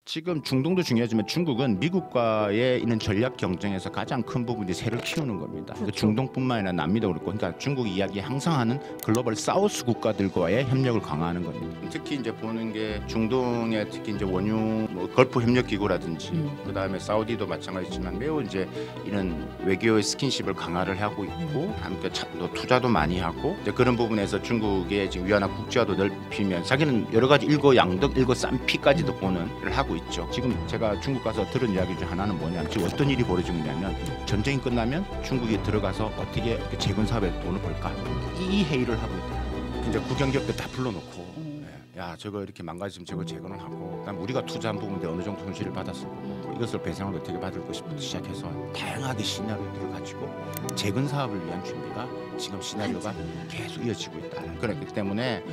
지금 중동도 중요하지만 중국은 미국과의 있는 전략 경쟁에서 가장 큰 부분이 새를 키우는 겁니다. 그렇죠. 중동뿐만 아니라 남미도 그렇고, 그러니까 중국 이야기 항상 하는 글로벌 사우스 국가들과의 협력을 강화하는 겁니다. 특히 이제 보는 게 중동의 특히 이제 원유 뭐 걸프 협력 기구라든지 그 다음에 사우디도 마찬가지지만 매우 이제 이런 외교의 스킨십을 강화를 하고 있고, 함께 또 투자도 많이 하고 이제 그런 부분에서 중국의 지금 위안화 국제화도 넓히면 자기는 여러 가지 일거양득, 일거쌈피까지도 보는 일을 하고 있죠. 지금 제가 중국 가서 들은 이야기 중 하나는 뭐냐면 지금 어떤 일이 벌어지고 있냐면 전쟁이 끝나면 중국이 들어가서 어떻게 재건 사업에 돈을 벌까 이 회의를 하고 있더라고요. 이제 국영기업들 다 불러놓고 야 저거 이렇게 망가지면 저거 재건을 하고 그다음 우리가 투자한 부분에 어느 정도 손실을 받았었고 이것을 배상을 어떻게 받을 것부터 시작해서 다양하게 시나리오들을 가지고 재건 사업을 위한 준비가 지금 시나리오가 계속 이어지고 있다. 그렇기 때문에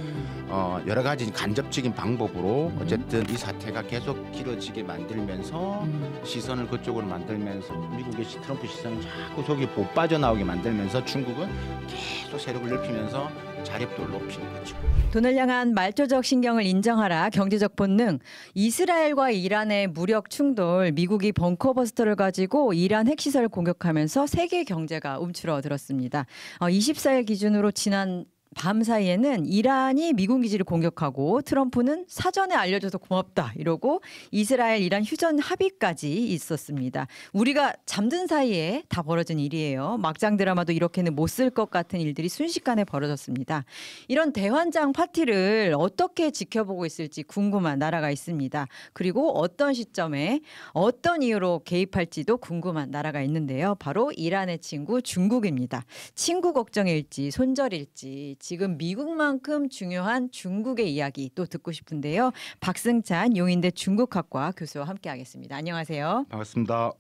여러 가지 간접적인 방법으로 어쨌든 이 사태가 계속 길어지게 만들면서 시선을 그쪽으로 만들면서 미국의 트럼프 시선을 자꾸 속이 못 빠져나오게 만들면서 중국은 계속 세력을 넓히면서 자립도를 높이는 거죠. 돈을 향한 말조적 신경을 인정하라. 경제적 본능. 이스라엘과 이란의 무력 충돌. 미국이 벙커버스터를 가지고 이란 핵시설을 공격하면서 세계 경제가 움츠러들었습니다. 24일 기준으로 지난 밤 사이에는 이란이 미군 기지를 공격하고 트럼프는 사전에 알려줘서 고맙다 이러고 이스라엘 이란 휴전 합의까지 있었습니다. 우리가 잠든 사이에 다 벌어진 일이에요. 막장 드라마도 이렇게는 못 쓸 것 같은 일들이 순식간에 벌어졌습니다. 이런 대환장 파티를 어떻게 지켜보고 있을지 궁금한 나라가 있습니다. 그리고 어떤 시점에 어떤 이유로 개입할지도 궁금한 나라가 있는데요. 바로 이란의 친구 중국입니다. 친구 걱정일지 손절일지 지금 미국만큼 중요한 중국의 이야기 또 듣고 싶은데요. 박승찬 용인대 중국학과 교수와 함께하겠습니다. 안녕하세요. 반갑습니다.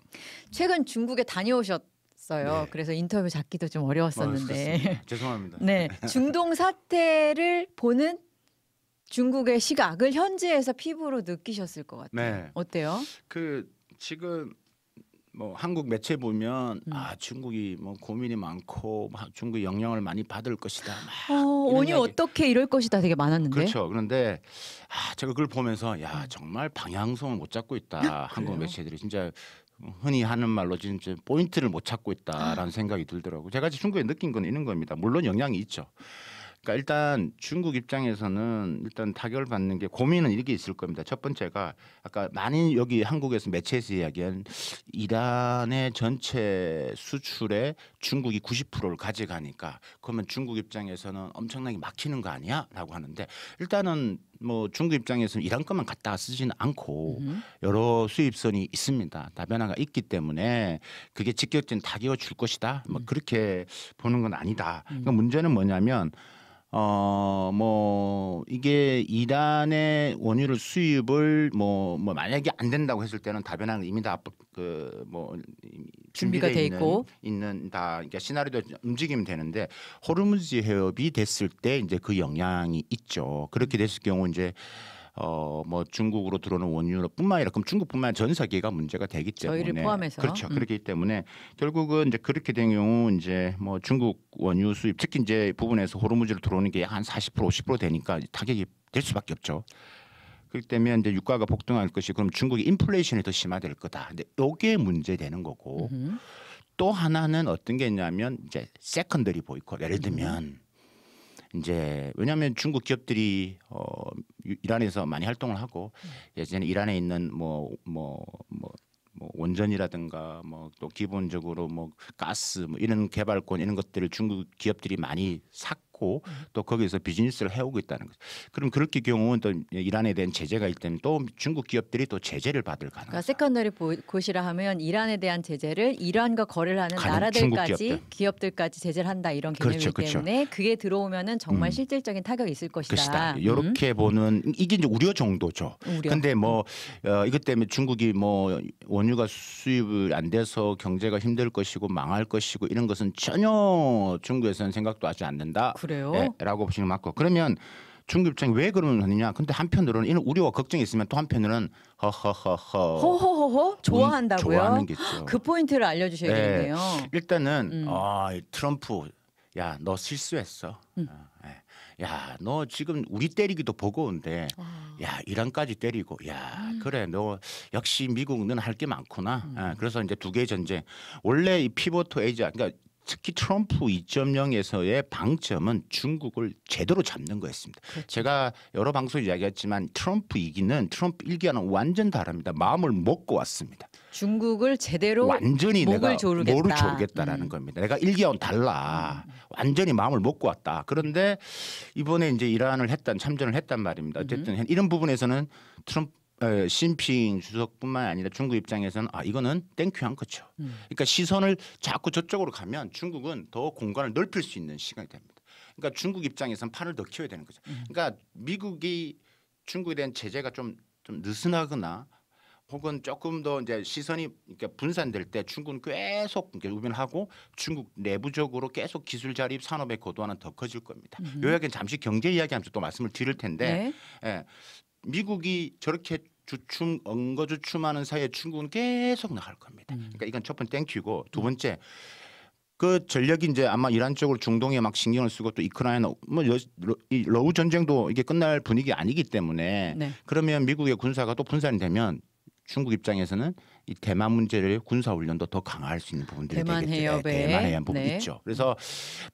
최근 중국에 다녀오셨어요. 네. 그래서 인터뷰 잡기도 좀 어려웠었는데. 죄송합니다. 네, 중동 사태를 보는 중국의 시각을 현지에서 피부로 느끼셨을 것 같아요. 네. 어때요? 그 지금 뭐 한국 매체 보면 중국이 뭐 고민이 많고 중국이 영향을 많이 받을 것이다. 원유 어떻게 이럴 것이다 되게 많았는데. 그렇죠. 그런데 제가 그걸 보면서 야 정말 방향성을 못 잡고 있다. 한국 매체들이 진짜 흔히 하는 말로 진짜 포인트를 못 찾고 있다라는 생각이 들더라고요. 제가 중국에 느낀 건 이런 겁니다. 물론 영향이 있죠. 그러니까 일단 중국 입장에서는 일단 타격을 받는 게 고민은 이렇게 있을 겁니다. 첫 번째가 아까 많이 여기 한국에서 매체에서 이야기한 이란의 전체 수출의 중국이 90%를 가져가니까 그러면 중국 입장에서는 엄청나게 막히는 거 아니야?라고 하는데 일단은 뭐 중국 입장에서는 이란 것만 갖다가 쓰지는 않고 여러 수입선이 있습니다. 다변화가 있기 때문에 그게 직접적인 타격을 줄 것이다. 뭐 그렇게 보는 건 아니다. 그러니까 문제는 뭐냐면 뭐 이게 이란의 원유를 수입을 뭐 만약에 안 된다고 했을 때는 다변화는 이미 다 그 뭐 준비가 돼 있는 다 그러니까 시나리오도 움직이면 되는데 호르무즈 해협이 됐을 때 이제 그 영향이 있죠. 그렇게 됐을 경우 이제 뭐 중국으로 들어오는 원유뿐만 아니라 그럼 중국뿐만 아니라 전 세계가 문제가 되기 때문에 저희를 포함해서 그렇죠. 그렇기 때문에 결국은 이제 그렇게 된 경우 이제 뭐 중국 원유 수입 특히 이제 부분에서 호르무즈로 들어오는 게 한 40% 50% 되니까 타격이 될 수밖에 없죠. 그렇기 때문에 이제 유가가 폭등할 것이 그럼 중국의 인플레이션이 더 심화될 거다. 근데 이게 문제되는 거고 또 하나는 어떤 게 있냐면 이제 세컨더리 보이콧 예를 들면. 이제 왜냐하면 중국 기업들이 이란에서 많이 활동을 하고 예전에 이란에 있는 뭐 원전이라든가 뭐 또 기본적으로 뭐 가스 뭐 이런 개발권 이런 것들을 중국 기업들이 많이 샀고 또 거기서 비즈니스를 해오고 있다는 거죠. 그럼 그렇게 경우는 또 이란에 대한 제재가 있다면 또 중국 기업들이 또 제재를 받을 가능성. 그러니까 세컨더리 보이콧이라 하면 이란에 대한 제재를 이란과 거래를 하는 나라들까지 기업들까지 제재를 한다 이런 개념이기 때문에 그게 들어오면은 정말 실질적인 타격이 있을 것이다. 이렇게 보는 이게 이제 우려 정도죠. 그런데 뭐 이것 때문에 중국이 뭐 원유가 수입이 안 돼서 경제가 힘들 것이고 망할 것이고 이런 것은 전혀 중국에서는 생각도 하지 않는다. 그래요? 라고 보시는 맞고 그러면 중국 입장이 왜 그러는 거냐? 근데 한편으로는 이런 우려와 걱정이 있으면 또 한편으로는 허허허허 좋아한다고요? 좋아하는 게 있죠. 그 포인트를 알려주셔야 되겠네요. 일단은 트럼프 야 너 실수했어. 야, 너 지금 우리 때리기도 버거운데 야, 이란까지 때리고 야, 그래 너 역시 미국은 할 게 많구나. 그래서 이제 두 개의 전쟁. 원래 이 피보트 에이지아 그러니까 특히 트럼프 2.0에서의 방점은 중국을 제대로 잡는 거였습니다. 그렇죠. 제가 여러 방송에 이야기했지만 트럼프 2기는 트럼프 1기와는 완전 다릅니다. 마음을 먹고 왔습니다. 중국을 제대로 완전히 목을 내가 조르겠다. 뭐를 조르겠다라는 겁니다. 내가 1기와는 달라. 완전히 마음을 먹고 왔다. 그런데 이번에 이제 이란을 참전을 했단 말입니다. 어쨌든 이런 부분에서는 시진핑 주석뿐만 아니라 중국 입장에서는 이거는 땡큐한 거죠. 그러니까 시선을 자꾸 저쪽으로 가면 중국은 더 공간을 넓힐 수 있는 시간이 됩니다. 그러니까 중국 입장에서는 판을 더 키워야 되는 거죠. 그러니까 미국이 중국에 대한 제재가 좀 느슨하거나 혹은 조금 더 이제 시선이 이렇게 분산될 때 중국은 계속 우변하고 중국 내부적으로 계속 기술 자립 산업의 고도화는 더 커질 겁니다. 요 이야기는 잠시 경제 이야기하면서 또 말씀을 드릴 텐데 예, 미국이 저렇게 엉거주춤하는 사이에 중국은 계속 나갈 겁니다. 그러니까 이건 첫 번째 땡큐고 두 번째 그 전력이 이제 아마 이란 쪽으로 중동에 막 신경을 쓰고 또 우크라이나 이 러우 전쟁도 이게 끝날 분위기 아니기 때문에 그러면 미국의 군사가 또 분산이 되면 중국 입장에서는 이 대만 문제를 군사 훈련도 더 강화할 수 있는 부분들이 대만 되겠죠. 해협에. 대만 해안 부분 있죠. 그래서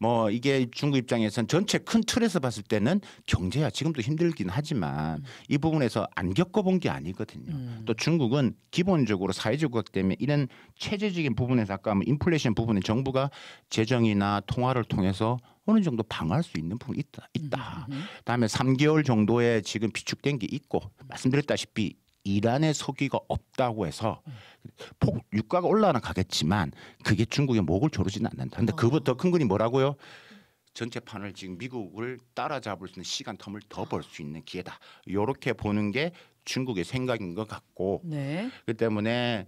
뭐 이게 중국 입장에서는 전체 큰 틀에서 봤을 때는 경제야 지금도 힘들긴 하지만 이 부분에서 안 겪어본 게 아니거든요. 또 중국은 기본적으로 사회적 국가 때문에 이런 체제적인 부분에서 아까 뭐 인플레이션 부분에 정부가 재정이나 통화를 통해서 어느 정도 방어할 수 있는 부분이 있다. 다음에 3개월 정도의 지금 비축된 게 있고 말씀드렸다시피 이란의 석유가 없다고 해서 유가가 올라가겠지만 그게 중국의 목을 조르지는 않는다. 그런데 그보다 더 큰 건이 뭐라고요? 전체 판을 지금 미국을 따라잡을 수 있는 시간 텀을 더 벌 수 있는 기회다. 이렇게 보는 게 중국의 생각인 것 같고 그렇기 때문에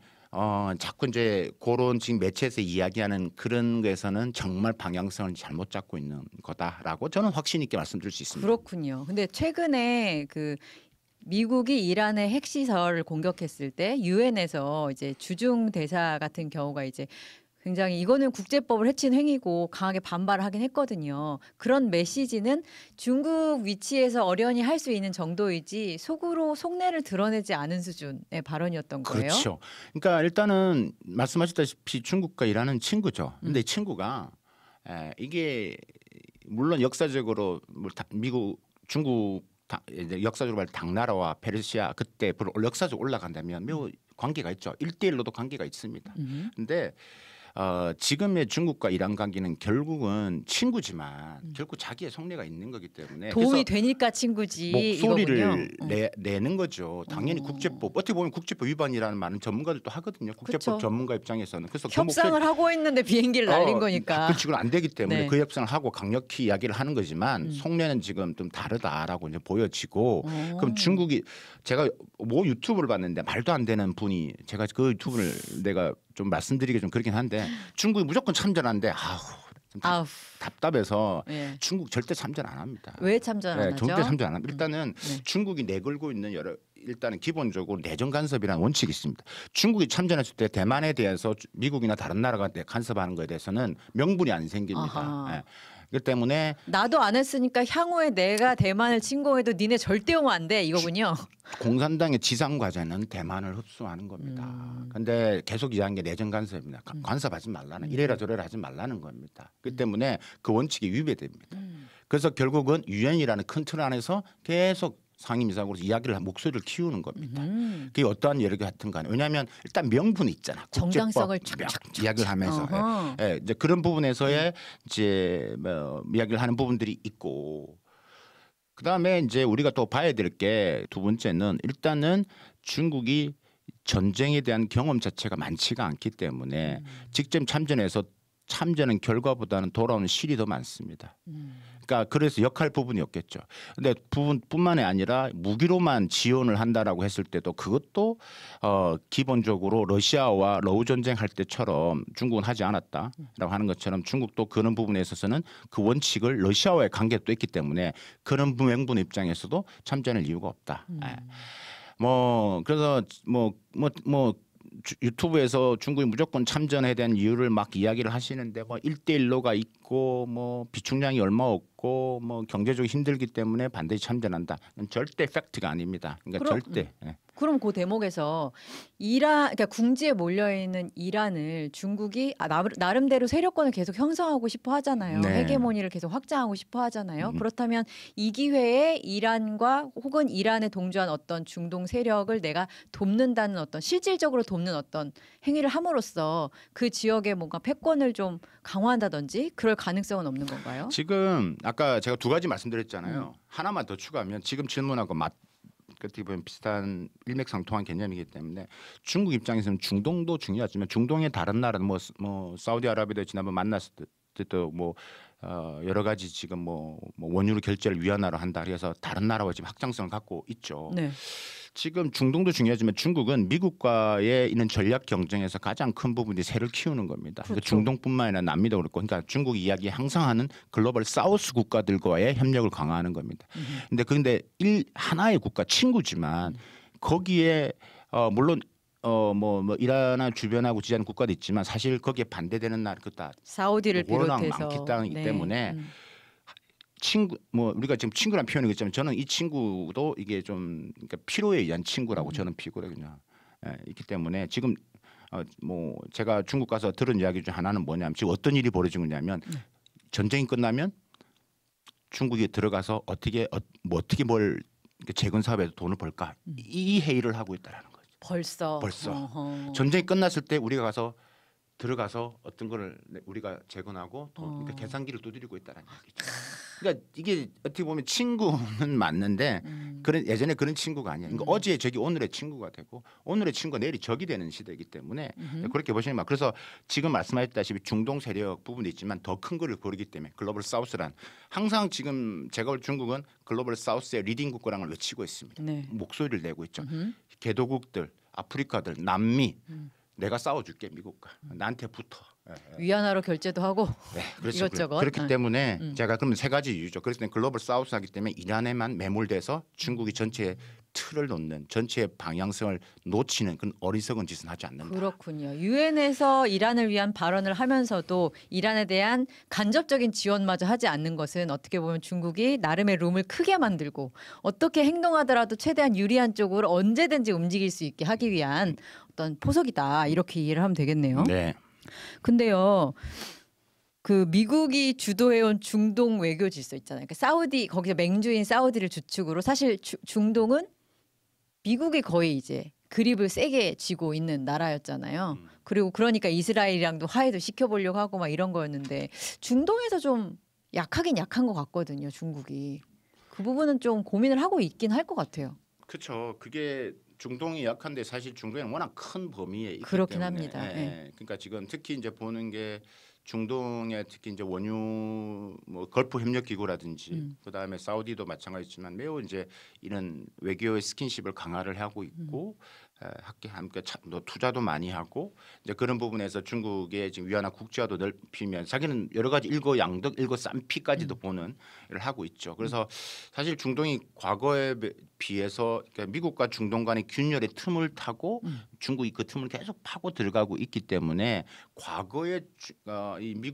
자꾸 이제 그런 지금 매체에서 이야기하는 그런 거에서는 정말 방향성을 잘못 잡고 있는 거다라고 저는 확신 있게 말씀드릴 수 있습니다. 그렇군요. 근데 최근에 미국이 이란의 핵시설을 공격했을 때 유엔에서 이제 주중 대사 같은 경우가 이제 굉장히 이거는 국제법을 해친 행위고 강하게 반발을 하긴 했거든요. 그런 메시지는 중국 위치에서 어련히 할 수 있는 정도이지 속으로 속내를 드러내지 않은 수준의 발언이었던 거예요. 그렇죠. 그러니까 일단은 말씀하셨다시피 중국과 이란은 친구죠. 근데 이 친구가 이게 물론 역사적으로 미국, 중국 역사적으로 말 당나라와 페르시아 그때 역사적으로 올라간다면 매우 관계가 있죠. 1대1로도 관계가 있습니다. 그런데 지금의 중국과 이란 관계는 결국은 친구지만 결국 자기의 속내가 있는 거기 때문에 도움이 되니까 친구지 목소리를 내는 거죠. 당연히 국제법 어떻게 보면 국제법 위반이라는 말은 전문가들도 하거든요. 국제법 그쵸. 전문가 입장에서는 그래서 협상을 하고 있는데 비행기를 날린 거니까 그건 안 되기 때문에 그 협상을 하고 강력히 이야기를 하는 거지만 속내는 지금 좀 다르다라고 이제 보여지고 그럼 중국이 제가 모 유튜브를 봤는데 말도 안 되는 분이 제가 그 유튜브를 내가 좀 말씀드리기 좀 그렇긴 한데 중국이 무조건 참전하는데 답답해서 중국 절대 참전 안 합니다. 왜 참전 안 하죠? 절대 참전 안 합니다. 일단은 중국이 내걸고 있는 일단은 기본적으로 내정 간섭이라는 원칙이 있습니다. 중국이 참전했을 때 대만에 대해서 미국이나 다른 나라가 간섭하는 것에 대해서는 명분이 안 생깁니다. 그렇기 때문에 나도 안 했으니까 향후에 내가 대만을 침공해도 니네 절대 오면 안 돼 이거군요. 공산당의 지상 과제는 대만을 흡수하는 겁니다. 그런데 계속 이야기한 게 내정 간섭입니다. 간섭하지 말라는 이래라 저래라 하지 말라는 겁니다. 그렇기 때문에 그 원칙이 위배됩니다. 그래서 결국은 유엔이라는 큰 틀 안에서 계속 상임이사국으로 이야기를 목소리를 키우는 겁니다. 그게 어떠한 예력이 같은 간에 왜냐하면 일단 명분이 있잖아. 정당성을 이야기를 하면서 이제 그런 부분에서의 이제 이야기를 하는 부분들이 있고 그다음에 이제 우리가 또 봐야 될 게 두 번째는 일단은 중국이 전쟁에 대한 경험 자체가 많지가 않기 때문에 직접 참전해서 참전은 결과보다는 돌아오는 실이 더 많습니다. 그러니까 그래서 역할 부분이 없겠죠. 근데 부분뿐만이 아니라 무기로만 지원을 한다라고 했을 때도 그것도 기본적으로 러시아와 러우 전쟁할 때처럼 중국은 하지 않았다라고 하는 것처럼 중국도 그런 부분에 있어서는 그 원칙을 러시아와의 관계도 있기 때문에 그런 명분 입장에서도 참전할 이유가 없다. 그래서 유튜브에서 중국이 무조건 참전에 대한 이유를 막 이야기를 하시는데 뭐 1대1로가 있고 있고 뭐 비축량이 얼마 없고 뭐 경제적으로 힘들기 때문에 반드시 참전한다. 절대 팩트가 아닙니다. 그러니까 절대. 그럼 그 대목에서 그러니까 궁지에 몰려 있는 이란을 중국이 나름대로 세력권을 계속 형성하고 싶어 하잖아요. 네. 헤게모니를 계속 확장하고 싶어 하잖아요. 그렇다면 이 기회에 이란과 혹은 이란에 동조한 어떤 중동 세력을 내가 돕는다는 어떤 실질적으로 돕는 어떤 행위를 함으로써 그 지역의 뭔가 패권을 좀 강화한다든지 그럴 가능성은 없는 건가요? 지금 아까 제가 두 가지 말씀드렸잖아요. 하나만 더 추가하면 지금 질문하고 어떻게 보면 비슷한 일맥상통한 개념이기 때문에 중국 입장에서는 중동도 중요하지만 중동의 다른 나라 뭐 사우디아라비아도 지난번 만났을 때도 뭐 여러 가지 지금 뭐 원유로 결제를 위안화로 한다 그래서 다른 나라와 지금 확장성을 갖고 있죠. 네. 지금 중동도 중요하지만 중국은 미국과의 있는 전략 경쟁에서 가장 큰 부분이 새를 키우는 겁니다. 그렇죠. 중동뿐만 아니라 남미도 그렇고, 그러니까 중국이 이야기 항상 하는 글로벌 사우스 국가들과의 협력을 강화하는 겁니다. 근데 하나의 국가 친구지만 거기에 물론 뭐 이란이나 주변하고 지지하는 국가도 있지만 사실 거기에 반대되는 나라 그다 사우디를 워낙 비롯해서 많기 땅이기 네. 때문에. 친구 뭐 우리가 지금 친구란 표현이 있지만 저는 이 친구도 이게 좀 그러니까 필요에 의한 친구라고 저는 비거든요. 있기 때문에 지금 뭐 제가 중국 가서 들은 이야기 중 하나는 뭐냐면 지금 어떤 일이 벌어지고 있냐면 전쟁이 끝나면 중국이 들어가서 어떻게 뭘 재건 사업에 돈을 벌까 이 회의를 하고 있다라는 거죠. 벌써 어허. 전쟁이 끝났을 때 우리가 가서 들어가서 어떤 거를 우리가 재건하고 그러니까 계산기를 두드리고 있다는 얘기죠. 그러니까 이게 어떻게 보면 친구는 맞는데 그런 예전에 그런 친구가 아니야. 그러니까 어제의 적이 오늘의 친구가 되고 오늘의 친구가 내일이 적이 되는 시대이기 때문에 그렇게 보시면 막 그래서 지금 말씀하셨다시피 중동 세력 부분도 있지만 더 큰 거를 고르기 때문에 글로벌 사우스란 항상 지금 제가 볼 중국은 글로벌 사우스의 리딩 국가랑을 외치고 있습니다. 네. 목소리를 내고 있죠. 개도국들, 아프리카들, 남미 내가 싸워줄게 미국과 나한테 붙어. 위안화로 결제도 하고 네, 그렇죠. 이것저것. 그렇기 때문에 제가 그러면 세 가지 이유죠. 그래서 글로벌 사우스하기 때문에 이란에만 매몰돼서 중국이 전체의 틀을 놓는 전체의 방향성을 놓치는 그런 어리석은 짓은 하지 않는다. 그렇군요. 유엔에서 이란을 위한 발언을 하면서도 이란에 대한 간접적인 지원마저 하지 않는 것은 어떻게 보면 중국이 나름의 룸을 크게 만들고 어떻게 행동하더라도 최대한 유리한 쪽으로 언제든지 움직일 수 있게 하기 위한 어떤 포석이다. 이렇게 이해를 하면 되겠네요. 네. 근데요. 그 미국이 주도해온 중동 외교 질서 있잖아요. 그러니까 사우디 거기서 맹주인 사우디를 주축으로 사실 중동은 미국이 거의 이제 그립을 세게 쥐고 있는 나라였잖아요. 그리고 그러니까 이스라엘이랑도 화해도 시켜보려고 하고 막 이런 거였는데 중동에서 좀 약하긴 약한 것 같거든요. 중국이 그 부분은 좀 고민을 하고 있긴 할 것 같아요. 그렇죠. 그게 중동이 약한데 사실 중동에는 워낙 큰 범위에 있기 그렇긴 때문에. 합니다. 네. 그러니까 지금 특히 이제 보는 게 중동에 특히 이제 원유 뭐 걸프 협력 기구라든지 그다음에 사우디도 마찬가지지만 매우 이제 이런 외교의 스킨십을 강화를 하고 있고 함께 투자도 많이 하고 이제 그런 부분에서 중국의 지금 위안화 국제화도 넓히면 자기는 여러 가지 일거양득 일거쌈피까지도 보는 일을 하고 있죠. 그래서 사실 중동이 과거에 비해서 그러니까 미국과 중동 간의 균열의 틈을 타고 중국이 그 틈을 계속 파고 들어가고 있기 때문에 과거에 이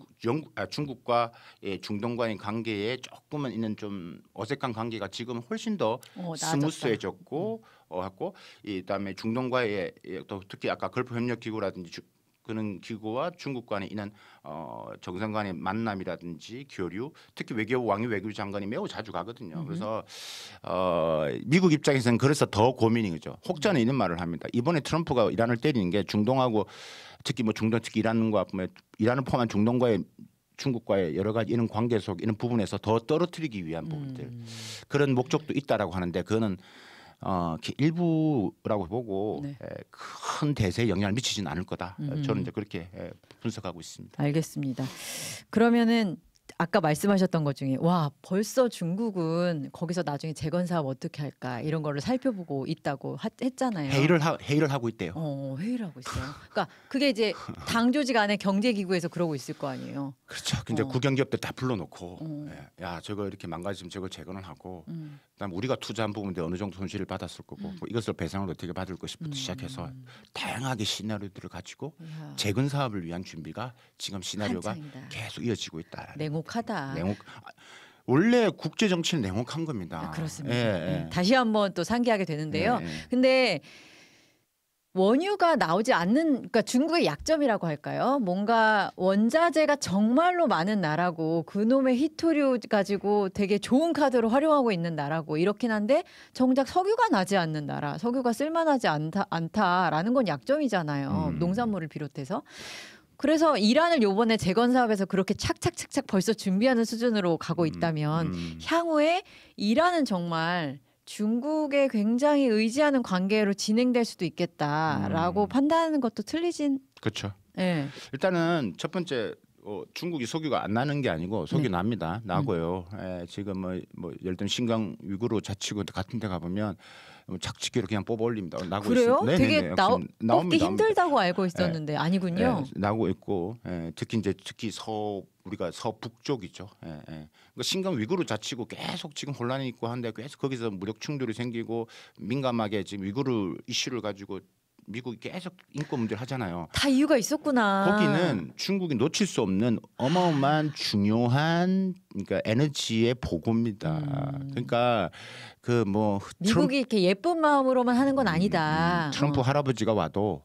중국과 중동 간의 관계에 조금은 있는 좀 어색한 관계가 지금 훨씬 더 스무스해졌고 하고 이다음에 중동과의 또 특히 아까 걸프 협력 기구라든지 그런 기구와 중국 간에 있는 정상 간의 만남이라든지 교류, 특히 왕이 외교장관이 매우 자주 가거든요. 그래서 미국 입장에서는 그래서 더 고민인 거죠. 혹자는 이런 말을 합니다. 이번에 트럼프가 이란을 때리는 게 중동하고 특히 뭐 중동 특히 이란을 포함한 중동과의 중국과의 여러 가지 이런 관계 속 이런 부분에서 더 떨어뜨리기 위한 부분들 그런 목적도 있다라고 하는데 그거는 일부라고 보고 네. 큰 대세에 영향을 미치지는 않을 거다. 저는 이제 그렇게 분석하고 있습니다. 알겠습니다. 그러면은 아까 말씀하셨던 것 중에 와 벌써 중국은 거기서 나중에 재건 사업 어떻게 할까 이런 거를 살펴보고 있다고 했잖아요. 회의를 하고 있대요. 회의를 하고 있어요. 그러니까 그게 이제 당 조직 안에 경제기구에서 그러고 있을 거 아니에요. 그렇죠. 근데 국영기업들 다 불러놓고 야 저거 이렇게 망가지면 저거 재건을 하고 그다음 우리가 투자한 부분에 어느 정도 손실을 받았을 거고 뭐 이것을 배상을 어떻게 받을 것부터 시작해서 다양하게 시나리오들을 가지고 이야. 재건 사업을 위한 준비가 지금 시나리오가 한창이다. 계속 이어지고 있다. 냉혹하다. 원래 국제 정치는 냉혹한 겁니다. 그렇습니다. 예. 다시 한번 또 상기하게 되는데요. 예. 근데 원유가 나오지 않는, 그러니까 중국의 약점이라고 할까요? 뭔가 원자재가 정말로 많은 나라고 그놈의 히토류 가지고 되게 좋은 카드로 활용하고 있는 나라고 이렇긴 한데 정작 석유가 나지 않는 나라, 석유가 쓸만하지 않다라는 건 약점이잖아요. 농산물을 비롯해서. 그래서 이란을 요번에 재건 사업에서 그렇게 착착착착 벌써 준비하는 수준으로 가고 있다면 향후에 이란은 정말 중국에 굉장히 의지하는 관계로 진행될 수도 있겠다라고 판단하는 것도 틀리진. 그렇죠. 네. 일단은 첫 번째 중국이 석유가 안 나는 게 아니고 석유 네. 납니다. 나고요. 지금 뭐 예를 들면 신강 위구르 자치구 같은 데 가보면 착지기로 그냥 뽑아 올립니다. 나고 그래요? 있습니다. 되게 나옵니다. 뽑기 힘들다고 알고 있었는데 아니군요. 나고 있고 특히 우리가 서북쪽이죠. 그러니까 신강 위구르 자치구 계속 지금 혼란이 있고 한데 계속 거기서 무력 충돌이 생기고 민감하게 지금 위구르 이슈를 가지고 미국이 계속 인권 문제를 하잖아요. 다 이유가 있었구나. 거기는 중국이 놓칠 수 없는 어마어마한 중요한 그러니까 에너지의 보고입니다. 그러니까 그 뭐 미국이 이렇게 예쁜 마음으로만 하는 건 아니다. 트럼프 할아버지가 와도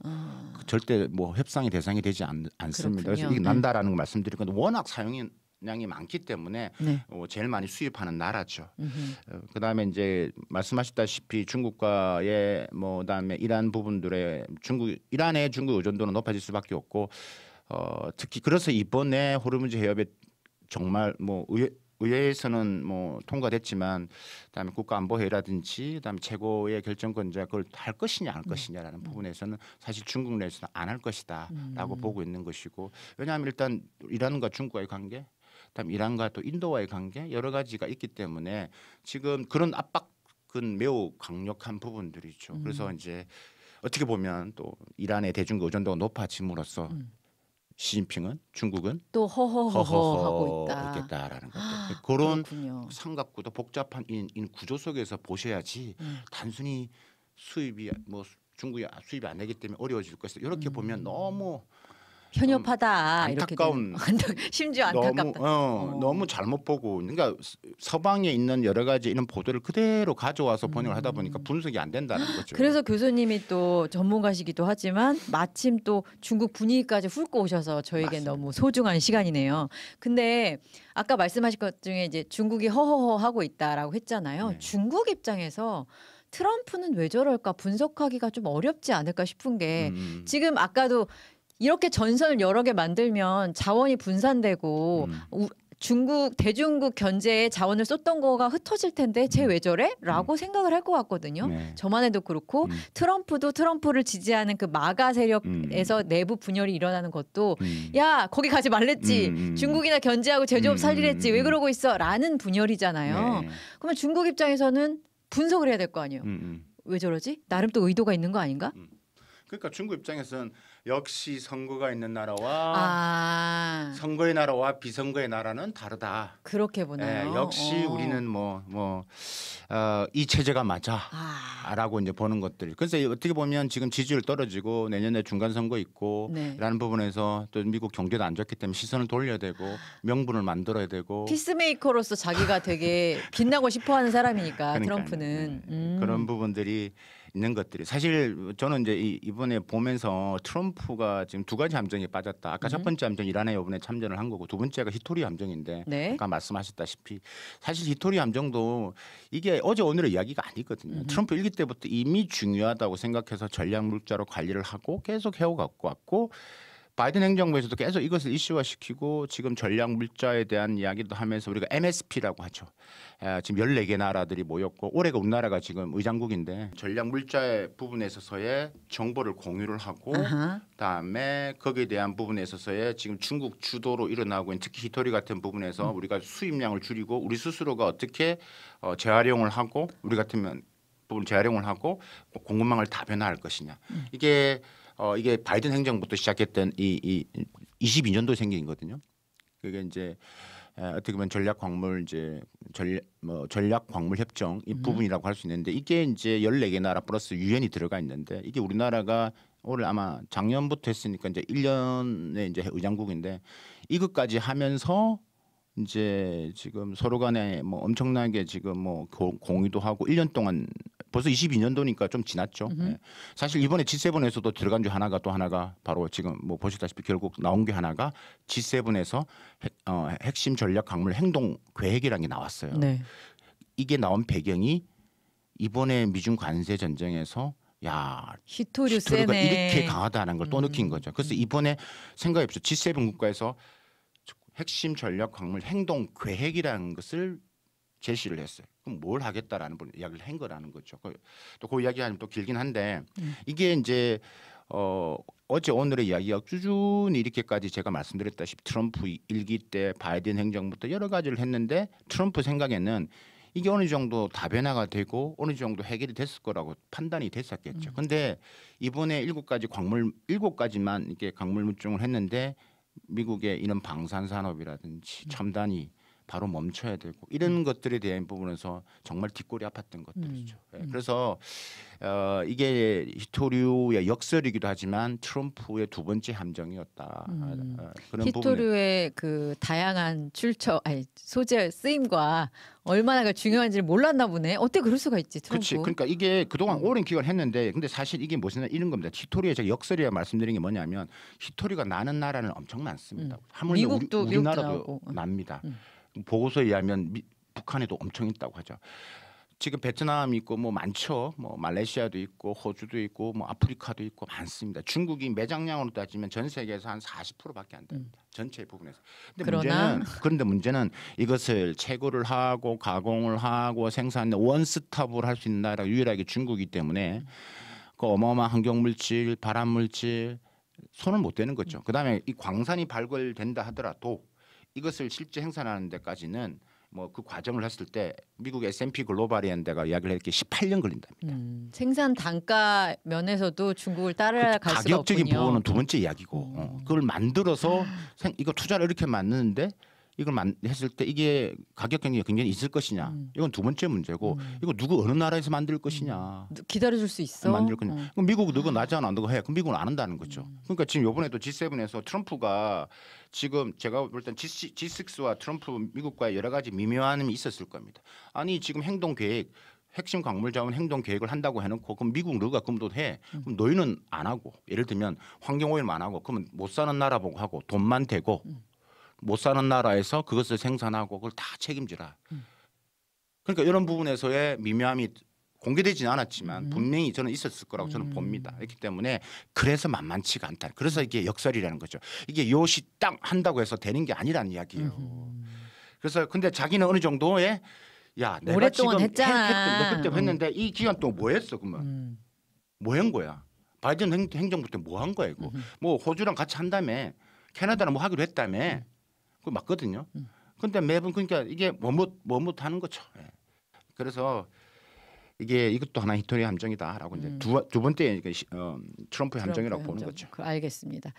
절대 뭐 협상의 대상이 되지 않습니다. 그렇군요. 그래서 이게 난다라는 걸 말씀드린 건데 워낙 사용량이 많기 때문에 네. 제일 많이 수입하는 나라죠. 그다음에 이제 말씀하셨다시피 중국과의 뭐 그다음에 이란 부분들의 이란의 중국 의존도는 높아질 수밖에 없고 특히 그래서 이번에 호르무즈 해협에 정말 뭐 의회에서는 뭐 통과됐지만 그다음에 국가안보회의라든지 그다음에 최고의 결정권자 그걸 할 것이냐 안 할 것이냐라는 부분에서는 사실 중국 내에서는 안 할 것이다라고 보고 있는 것이고 왜냐하면 일단 이란과 중국과의 관계 그다음 이란과 또 인도와의 관계 여러 가지가 있기 때문에 지금 그런 압박은 매우 강력한 부분들이죠. 그래서 이제 어떻게 보면 또 이란의 대중국 의존도가 높아짐으로써 시진핑은 중국은 또 허허허허 하고 있겠다라는 거죠. 그런 그렇군요. 삼각구도 복잡한 이 구조 속에서 보셔야지 단순히 수입이 뭐 중국이 수입이 안 되기 때문에 어려워질 것이다. 이렇게 보면 너무 현엽하다 안타까운 심지어 안타깝다. 너무 잘못 보고 그러니까 서방에 있는 여러 가지 이런 보도를 그대로 가져와서 번역을 하다 보니까 분석이 안 된다는 거죠. 그래서 교수님이 또 전문가시기도 하지만 마침 또 중국 분위기까지 훑고 오셔서 저에게 맞습니다. 너무 소중한 시간이네요. 근데 아까 말씀하신 것 중에 이제 중국이 허허허 하고 있다라고 했잖아요. 네. 중국 입장에서 트럼프는 왜 저럴까 분석하기가 좀 어렵지 않을까 싶은 게 지금 아까도 이렇게 전선을 여러 개 만들면 자원이 분산되고 대중국 견제에 자원을 쏟던 거가 흩어질 텐데 쟤 왜 저래? 라고 생각을 할 것 같거든요. 네. 저만 해도 그렇고 트럼프도 트럼프를 지지하는 그 마가 세력에서 내부 분열이 일어나는 것도 야 거기 가지 말랬지. 중국이나 견제하고 제조업 살리랬지. 왜 그러고 있어? 라는 분열이잖아요. 네. 그러면 중국 입장에서는 분석을 해야 될 거 아니에요. 왜 저러지? 나름 또 의도가 있는 거 아닌가? 그러니까 중국 입장에서는 역시 선거가 있는 나라와 선거의 나라와 비선거의 나라는 다르다. 그렇게 보나요? 역시 우리는 이 체제가 맞아라고 이제 보는 것들. 그래서 어떻게 보면 지금 지지율 떨어지고 내년에 중간 선거 있고 네. 라는 부분에서 또 미국 경제도 안 좋기 때문에 시선을 돌려야 되고 명분을 만들어야 되고 피스메이커로서 자기가 되게 빛나고 싶어하는 사람이니까 그러니까요. 트럼프는 그런 부분들이 있는 것들이 사실 저는 이제 이번에 보면서 트럼프가 지금 두 가지 함정에 빠졌다. 아까 첫 번째 함정 이란에 이번에 참전을 한 거고 두 번째가 히토리 함정인데 네. 아까 말씀하셨다시피 사실 히토리 함정도 이게 어제 오늘의 이야기가 아니거든요. 트럼프 일기 때부터 이미 중요하다고 생각해서 전략 물자로 관리를 하고 계속 해오갖고 왔고 바이든 행정부에서도 계속 이것을 이슈화시키고 지금 전략 물자에 대한 이야기도 하면서 우리가 MSP라고 하죠. 지금 14개 나라들이 모였고 올해가 우리나라가 지금 의장국인데 전략 물자의 부분에 있어서의 정보를 공유를 하고 그다음에 거기에 대한 부분에 있어서의 지금 중국 주도로 일어나고 있는 특히 히토리 같은 부분에서 우리가 수입량을 줄이고 우리 스스로가 어떻게 재활용을 하고 우리 같으면 부분 재활용을 하고 공급망을 다변화할 것이냐. 이게 바이든 행정부터 시작했던 이 22년도 생긴 거거든요. 그게 이제 어떻게 보면 전략 광물 협정 이 부분이라고 할 수 있는데 이게 이제 14개 나라 플러스 유엔이 들어가 있는데 이게 우리나라가 올해 아마 작년부터 했으니까 이제 1년에 이제 의장국인데 이것까지 하면서 이제 지금 서로 간에 뭐 엄청나게 지금 뭐 공유도 하고 1년 동안 벌써 22년도니까 좀 지났죠. 네. 사실 이번에 G7에서도 들어간 중 또 하나가 바로 지금 뭐 보시다시피 결국 나온 게 하나가 G7에서 핵심 전략 강물 행동 계획이라는 게 나왔어요. 네. 이게 나온 배경이 이번에 미중 관세 전쟁에서 히토리가 이렇게 강하다는 걸 또 느낀 거죠. 그래서 이번에 생각해 보세요. G7 국가에서 핵심 전략 광물 행동 계획이라는 것을 제시를 했어요. 그럼 뭘 하겠다라는 이야기를 한 거라는 거죠. 또 그 이야기하면 또 길긴 한데 이게 이제 어제 오늘의 이야기가 꾸준히 이렇게까지 제가 말씀드렸다시피 트럼프 일기 때 바이든 행정부터 여러 가지를 했는데 트럼프 생각에는 이게 어느 정도 다변화가 되고 어느 정도 해결이 됐을 거라고 판단이 됐었겠죠. 근데 이번에 7가지만 이렇게 광물 물증을 했는데 미국의 이런 방산 산업이라든지 첨단이 바로 멈춰야 되고 이런 것들에 대한 부분에서 정말 뒷골이 아팠던 것들이죠. 그래서 이게 히토류의 역설이기도 하지만 트럼프의 두 번째 함정이었다. 그런 히토류의 그 다양한 소재 쓰임과 얼마나 중요한지를 몰랐나 보네. 어떻게 그럴 수가 있지 트럼프. 그렇지. 그러니까 이게 그동안 오랜 기간 했는데 근데 사실 이게 무슨 이런 겁니다. 히토리의 제가 역설이라 말씀드린 게 뭐냐면 히토리가 나는 나라는 엄청 많습니다. 미국도 우리나라도 납니다. 보고서에 의하면 북한에도 엄청 있다고 하죠. 지금 베트남 있고 뭐 많죠. 뭐 말레이시아도 있고 호주도 있고 뭐 아프리카도 있고 많습니다. 중국이 매장량으로 따지면 전 세계에서 한 40%밖에 안 됩니다. 전체 부분에서. 그런데 문제는 이것을 채굴을 하고 가공을 하고 생산을 원스톱으로 할 수 있는 나라가 유일하게 중국이기 때문에 그 어마어마한 환경 물질, 발암 물질 손을 못 대는 거죠. 그다음에 이 광산이 발굴된다 하더라도 이것을 실제 행산하는 데까지는 뭐 그 과정을 했을 때 미국 S&P 글로벌이라는 데가 이야기를 했기 18년 걸린답니다. 생산 단가 면에서도 중국을 따라갈 수가 없군요. 가격적인 부분은 두 번째 이야기고 그걸 만들어서 이거 투자를 이렇게 만드는데 이걸 했을 때 이게 가격 경쟁이 굉장히 있을 것이냐 이건 두 번째 문제고 이거 누구 어느 나라에서 만들 것이냐 기다려줄 수 있어 만들 거냐 그럼 미국 누구 나잖아 누구 해 그럼 미국은 안 한다는 거죠. 그러니까 지금 이번에도 G7에서 트럼프가 지금 제가 볼 땐 G6와 트럼프 미국과의 여러 가지 미묘함이 있었을 겁니다. 아니 지금 행동 계획 핵심 광물 자원 행동 계획을 한다고 해놓고 그럼 미국 너가 그럼도 해. 그럼 너희는 안 하고 예를 들면 환경 오염 안 하고 그러면 못 사는 나라 보고 하고 돈만 대고 못 사는 나라에서 그것을 생산하고 그걸 다 책임지라. 그러니까 이런 부분에서의 미묘함이 공개되지는 않았지만 분명히 저는 있었을 거라고 저는 봅니다. 그렇기 때문에 그래서 만만치가 않다. 그래서 이게 역설이라는 거죠. 이게 요시 딱 한다고 해서 되는 게 아니라는 이야기예요. 그래서 근데 자기는 어느 정도의 내가 오랫동안 지금 했잖아. 그때 했는데 이 기간 동안 뭐 했어 그러면 뭐 한 거야? 바이든 행정부 때 뭐 한 거야 이거? 뭐 호주랑 같이 한다며 캐나다랑 뭐 하기로 했다며 그 맞거든요. 근데 매번 그러니까 이게 뭐못 하는 거죠. 그래서 이것도 하나 히토리 함정이다라고 이제 두 번째 트럼프의 함정이라고 보는 거죠. 알겠습니다.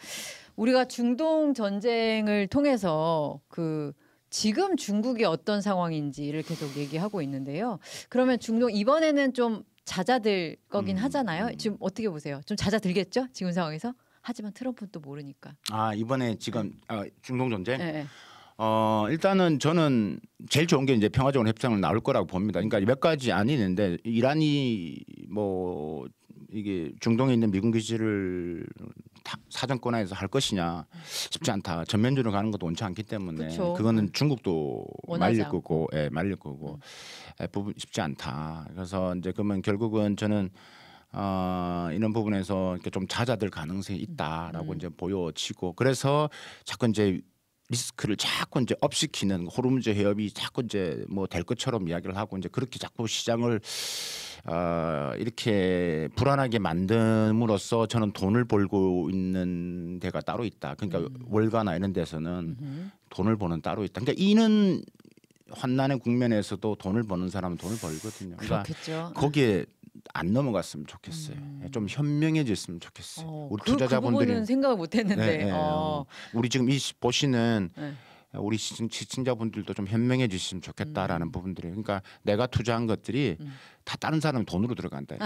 우리가 중동 전쟁을 통해서 지금 중국이 어떤 상황인지를 계속 얘기하고 있는데요. 그러면 중동 이번에는 좀 잦아들 거긴 하잖아요. 지금 어떻게 보세요? 좀 잦아들겠죠? 지금 상황에서? 하지만 트럼프는 또 모르니까. 이번에 지금 중동 전쟁. 네. 일단은 저는 제일 좋은 게 이제 평화적인 협상을 나올 거라고 봅니다. 그러니까 몇 가지 아니는데 이란이 뭐 이게 중동에 있는 미군 기지를 사정권화해서 할 것이냐 쉽지 않다. 전면전으로 가는 것도 원치 않기 때문에 그쵸. 그거는 중국도 말릴 거고, 말릴 거고 음. 부분 쉽지 않다. 그래서 이제 그러면 결국은 저는 이런 부분에서 이렇게 좀 잦아들 가능성이 있다라고 이제 보여지고 그래서 자꾸 이제 리스크를 자꾸 이제 업시키는 호르무즈 해협이 자꾸 이제 뭐 될 것처럼 이야기를 하고 이제 그렇게 자꾸 시장을 이렇게 불안하게 만듦으로써 저는 돈을 벌고 있는 데가 따로 있다. 그러니까 월가나 이런 데서는 돈을 버는 따로 있다. 그러니까 이는 환난의 국면에서도 돈을 버는 사람은 돈을 벌거든요. 그러니까 그렇겠죠. 거기에 안 넘어갔으면 좋겠어요. 좀 현명해졌으면 좋겠어요. 우리 투자자분들이 그 부분은 생각을 못했는데. 우리 지금 이 보시는 네. 우리 시청자분들도 좀 현명해지시면 좋겠다라는 부분들이 그러니까 내가 투자한 것들이 다 다른 사람 돈으로 들어간다.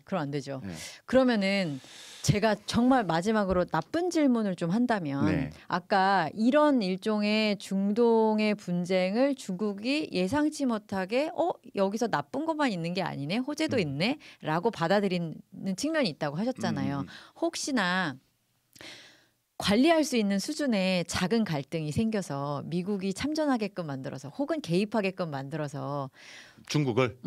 그럼 안 되죠. 네. 그러면은 제가 정말 마지막으로 나쁜 질문을 좀 한다면 네. 아까 이런 일종의 중동의 분쟁을 중국이 예상치 못하게 여기서 나쁜 것만 있는 게 아니네 호재도 있네라고 받아들이는 측면이 있다고 하셨잖아요. 혹시나 관리할 수 있는 수준의 작은 갈등이 생겨서 미국이 참전하게끔 만들어서 혹은 개입하게끔 만들어서 중국을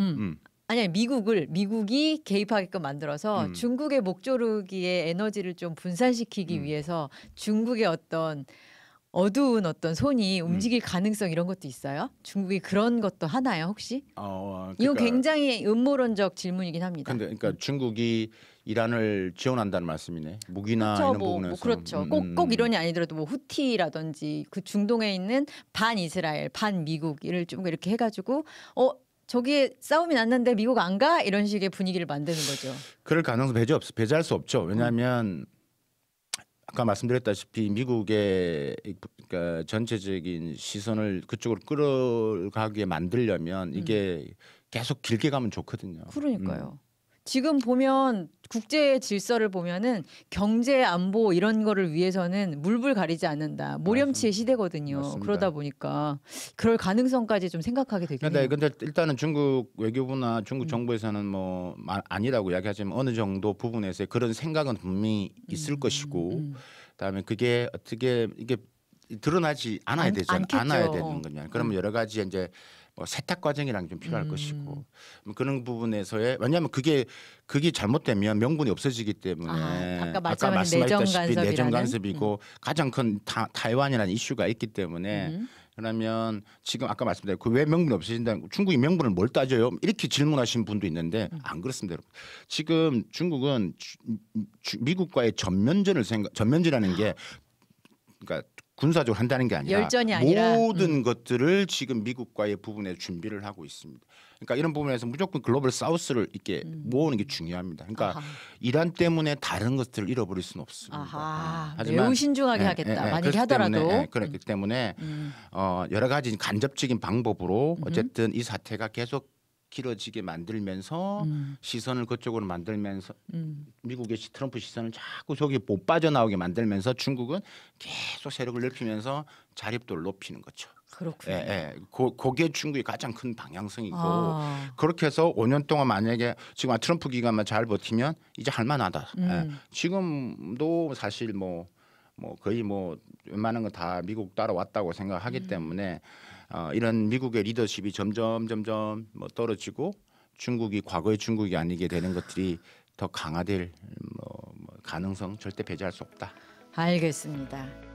아니 미국이 개입하게끔 만들어서 중국의 목조르기의 에너지를 좀 분산시키기 위해서 중국의 어떤 어두운 어떤 손이 움직일 가능성 이런 것도 있어요? 중국이 그런 것도 하나요 혹시? 그러니까, 이건 굉장히 음모론적 질문이긴 합니다. 그러니까 중국이 이란을 지원한다는 말씀이네. 무기나 그렇죠, 이런 부분에서. 그렇죠. 꼭 이론이 아니더라도 뭐 후티라든지 그 중동에 있는 반 이스라엘, 반 미국을 좀 이렇게 해가지고 저기에 싸움이 났는데 미국 안 가? 이런 식의 분위기를 만드는 거죠. 그럴 가능성 배제할 수 없죠. 왜냐하면 아까 말씀드렸다시피 미국의 그러니까 전체적인 시선을 그쪽으로 끌어가게 만들려면 이게 계속 길게 가면 좋거든요. 그러니까요. 지금 보면 국제 질서를 보면은 경제 안보 이런 거를 위해서는 물불 가리지 않는다. 모렴치의 시대거든요. 맞습니다. 그러다 보니까 그럴 가능성까지 좀 생각하게 되긴 해요. 근데 일단은 중국 외교부나 중국 정부에서는 뭐 아니라고 이야기하지만 어느 정도 부분에서 그런 생각은 분명히 있을 것이고 그다음에 그게 어떻게 이게 드러나지 않아야 되는 거냐. 그러면 여러 가지 이제 뭐 세탁 과정이랑 좀 필요할 것이고 뭐 그런 부분에서의 왜냐하면 그게 잘못되면 명분이 없어지기 때문에 아까 아까 말씀하셨다시피 내정 간섭이고 가장 큰 타이완이라는 이슈가 있기 때문에 그러면 지금 아까 말씀드린 왜 명분이 없어진다 중국이 명분을 뭘 따져요 이렇게 질문하신 분도 있는데 안 그렇습니다 여러분. 지금 중국은 미국과의 전면전이라는 게 그러니까 군사적으로 한다는 게 아니라 열전이 아니라 모든 것들을 지금 미국과의 부분에 준비를 하고 있습니다. 그러니까 이런 부분에서 무조건 글로벌 사우스를 이렇게 모으는 게 중요합니다. 그러니까 이란 때문에 다른 것들을 잃어버릴 수는 없습니다. 하지만 매우 신중하게 하겠다. 만약에 하더라도. 그렇기 때문에 여러 가지 간접적인 방법으로 어쨌든 이 사태가 계속 길어지게 만들면서 시선을 그쪽으로 만들면서 미국의 트럼프 시선을 자꾸 저기 못 빠져나오게 만들면서 중국은 계속 세력을 넓히면서 자립도를 높이는 거죠. 그렇군요. 그게 중국의 가장 큰 방향성이고 그렇게 해서 5년 동안 만약에 지금 트럼프 기간만 잘 버티면 이제 할만하다. 지금도 사실 뭐 거의 뭐 웬만한 거 다 미국 따라왔다고 생각하기 때문에 이런 미국의 리더십이 점점 뭐 떨어지고 중국이 과거의 중국이 아니게 되는 것들이 더 강화될 가능성 절대 배제할 수 없다. 알겠습니다.